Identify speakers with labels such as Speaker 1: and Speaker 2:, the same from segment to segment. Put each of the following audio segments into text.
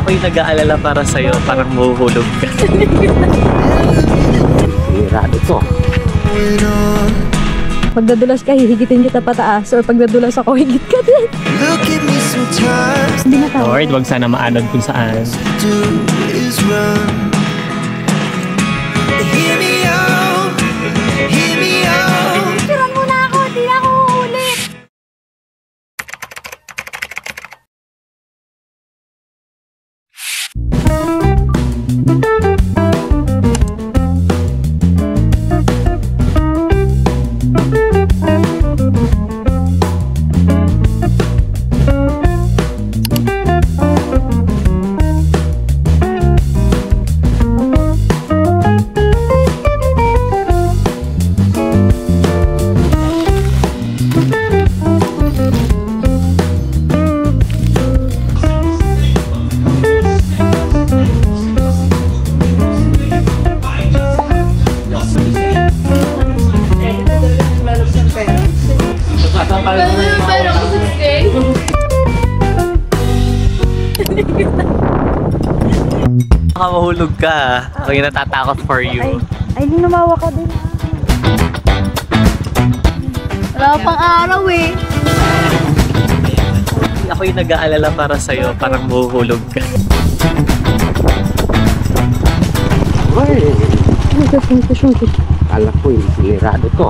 Speaker 1: ako'y nag-aalala para sa'yo, parang mahuhulog ka. Hirado to.
Speaker 2: Pag nadulas ka, hihigitin kita pataas. Or pag nadulas ako, higit ka din. Hindi na tawag.
Speaker 1: Lord, wag sana maanod kung saan.
Speaker 2: Turan mo na ako, hindi na ako uulit.
Speaker 1: Baka mahulog ka. Ako'y natatakot for you.
Speaker 2: Ay, lumawa ka din. Wala pang araw eh.
Speaker 1: Ako'y nag-aalala para sa'yo, parang mahuhulog ka.
Speaker 3: Ay! Kala ko yung silirado to.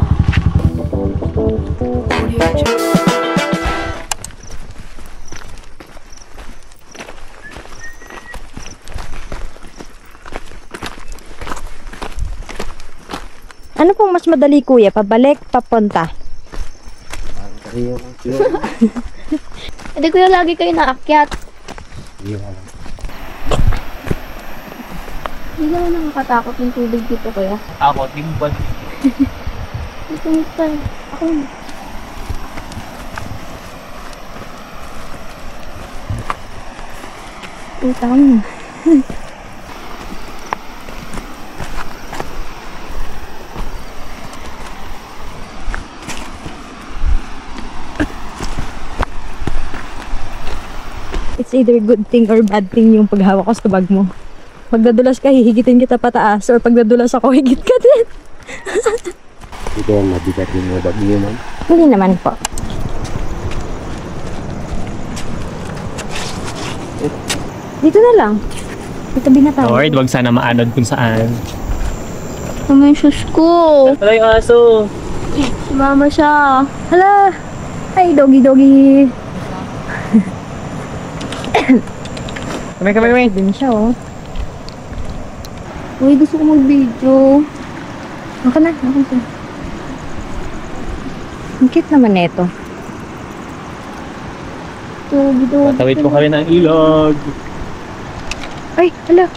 Speaker 2: Ano pong mas madali kuya? Pabalik, papunta?
Speaker 4: Hindi kuya, lagi kayo naakyat. Hindi naman nakakatakot yung tubig dito kuya.
Speaker 1: Ako, timbad.
Speaker 4: Dito nito. Ako na.
Speaker 2: Utang. It's either good thing or bad thing yung paghawak ko sa bag mo. Pag nadulas ka, hihigitin kita pataas. Or pag nadulas ako, higit ka din.
Speaker 3: Hindi ko mabigat yung mga bag niyo, ma'am.
Speaker 2: Hindi naman po. Dito na lang. Dito binataw.
Speaker 1: Lord, wag sana maanod kung saan.
Speaker 4: May sus ko.
Speaker 1: Wala yung aso.
Speaker 4: Mama siya.
Speaker 2: Hala! Ay, doggy.
Speaker 1: Kami.
Speaker 2: Dun siya, oh.
Speaker 4: Uy, gusto ko mag-video.
Speaker 2: Ako na. Ang cute naman neto.
Speaker 1: Matawid po kami ng ilog.
Speaker 2: Ay, hala.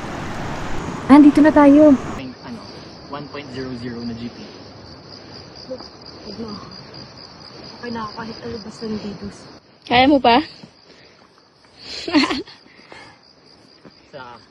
Speaker 2: Ah, dito na tayo.
Speaker 1: 1.00 na GP.
Speaker 2: Okay na ako kahit alabas ng videos.
Speaker 4: Kaya mo pa?
Speaker 1: Sa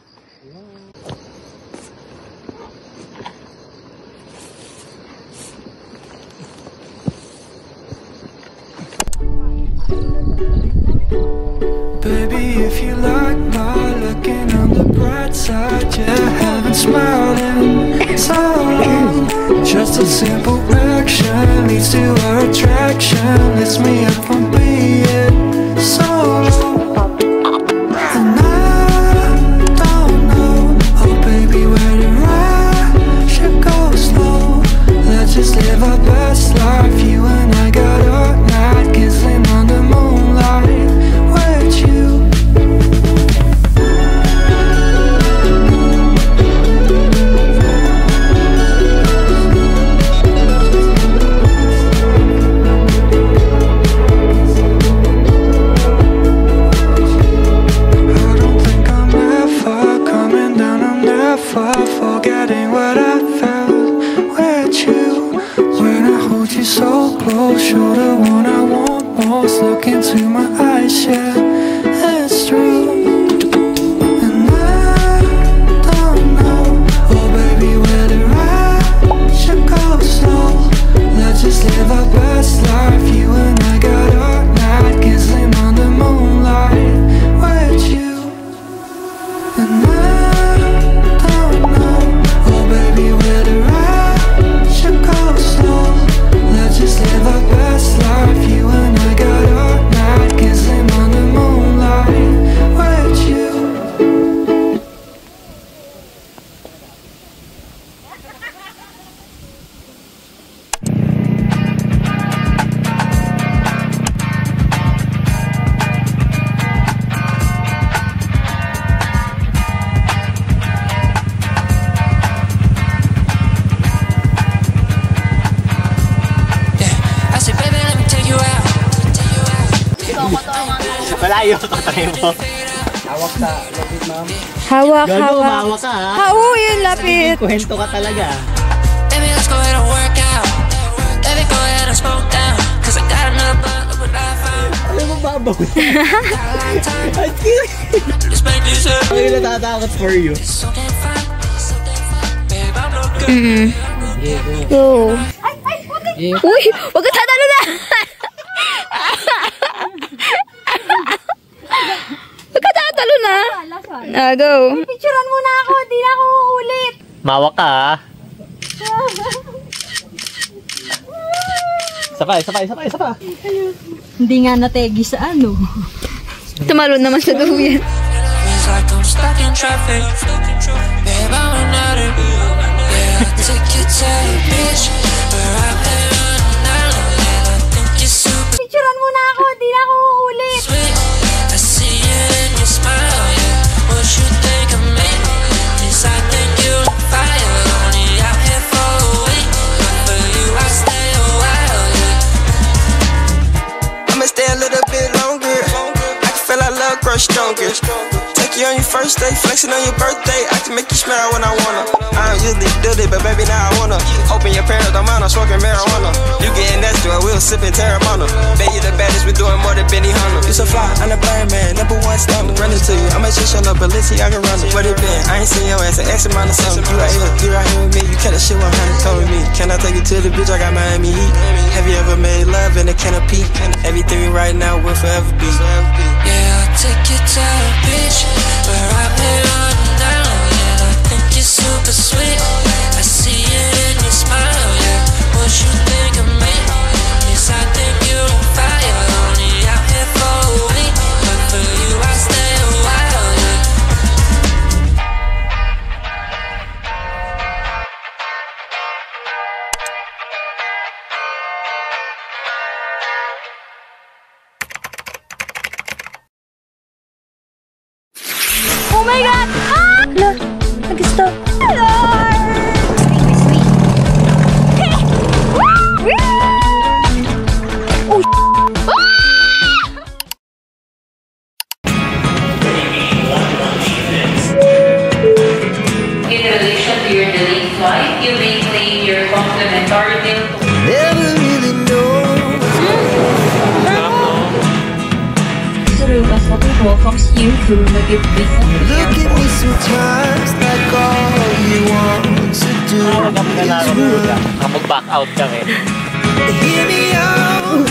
Speaker 5: Baby, if you like my looking on the bright side, yeah, haven't smiled in so long. Just a simple action leads to our attraction, lifts me up from being so low. And I don't know, oh baby, where do I should go slow? Let's just live our best life. You and I got all night, kissing under moonlight with you. Forgetting what I felt with you. When I hold you so close, you're the one I want most. Look into my eyes, yeah, it's true. And I don't know, oh baby, where do I should go slow? Let's just live our best life. You and I got all night, kissing under moonlight with you.
Speaker 1: Malayo ka tayo mo.
Speaker 2: Hawak,
Speaker 1: Gago,
Speaker 2: hawak.
Speaker 1: mahawa ka ha.
Speaker 2: Hawo, yun lapit.
Speaker 1: Kuhento ka talaga.
Speaker 5: Baby, let's go ahead and work out. Baby, go ahead and smoke down. Cause I got enough blood, look what I found.
Speaker 1: Ano mo babaw?
Speaker 5: Let's make this up.
Speaker 1: Ako yung natatakot for you.
Speaker 5: So damn fine, babe, I'm no good.
Speaker 2: Go. Uy, wag ka tatalo na! Wag ka tatalo na! Go. Picturean mo na ako, di na ako uulit.
Speaker 1: Mawa ka ha. Isa pa.
Speaker 2: Hindi nga nategi sa ano. Tumalon naman sa duyan.
Speaker 5: Feels like I'm stuck in traffic. Babe, I'm an addict. Yeah, I take you to the beach. Where I play running out. And I think you're super
Speaker 2: Picturean mo na ako, di na ako uulit.
Speaker 5: sweet. I see it in your smile, yeah. What you think of me? Yes, I think you're on fire. Only out here for a week. But for you, I stay a while, yeah. I'ma stay a little bit longer. I can feel our love grow stronger. Take you on your first day, flexing on your birthday. I can make you smile when I wanna. I don't usually do it, but baby, now I wanna. Hoping your parents don't mind, I'm smoking marijuana. You getting nasty, I will sipping Terramana. Bet you the baddest, we doing more than Benny Hunter. You so fly, I'm the blind man, number one stunner. Running to you, I'ma just show up, Balenciaga runner. What it been? I ain't seen your ass, an X amount of something. You right here with me, you cut that shit 100, come with me. Can I take you to the beach? I got Miami Heat. Have you ever made love in a canopy? Everything we right now will forever be. Yeah, I'll take you to the beach. Where I play running down. Yeah, I think you're super sweet. I see it in your smile, yeah. What you think of me? Yes, I think you're on fire. Only out here for a week. But for you, I stay a while, yeah.
Speaker 2: Oh my God! Ah! Hala, nag-stop. Oh,
Speaker 6: In relation to your delayed flight, you may claim your complimentary meal.
Speaker 5: Never really know.
Speaker 6: Suruga sa welcomes you to Nagib Visa.
Speaker 5: Look at me sometimes like all you want to do is run.
Speaker 1: Kapag back out ka eh.
Speaker 5: Hear me out.